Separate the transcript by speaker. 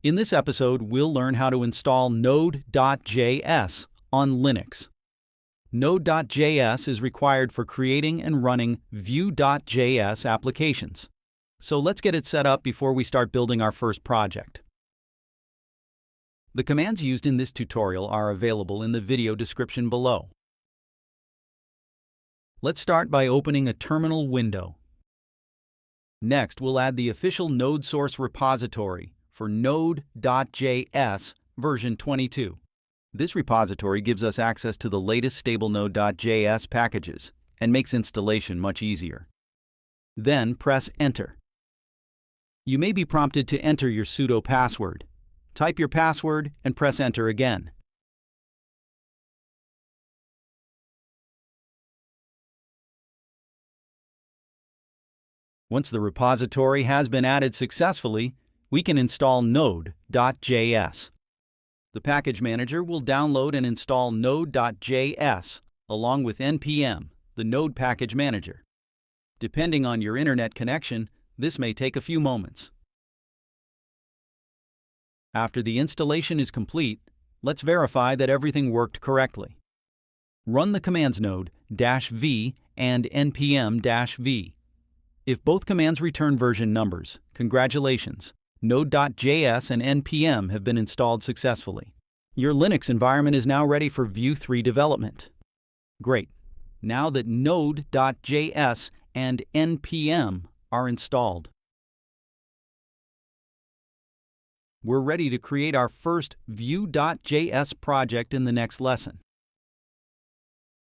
Speaker 1: In this episode, we'll learn how to install Node.js on Linux. Node.js is required for creating and running Vue.js applications. So let's get it set up before we start building our first project. The commands used in this tutorial are available in the video description below. Let's start by opening a terminal window. Next, we'll add the official NodeSource repository for Node.js version 22. This repository gives us access to the latest stable Node.js packages and makes installation much easier. Then press Enter. You may be prompted to enter your sudo password. Type your password and press Enter again. Once the repository has been added successfully, we can install Node.js. The package manager will download and install Node.js along with npm, the Node package manager. Depending on your internet connection, this may take a few moments. After the installation is complete, let's verify that everything worked correctly. Run the commands node -v and npm-v. If both commands return version numbers, congratulations! Node.js and npm have been installed successfully. Your Linux environment is now ready for Vue 3 development. Great! Now that Node.js and npm are installed, we're ready to create our first Vue.js project in the next lesson.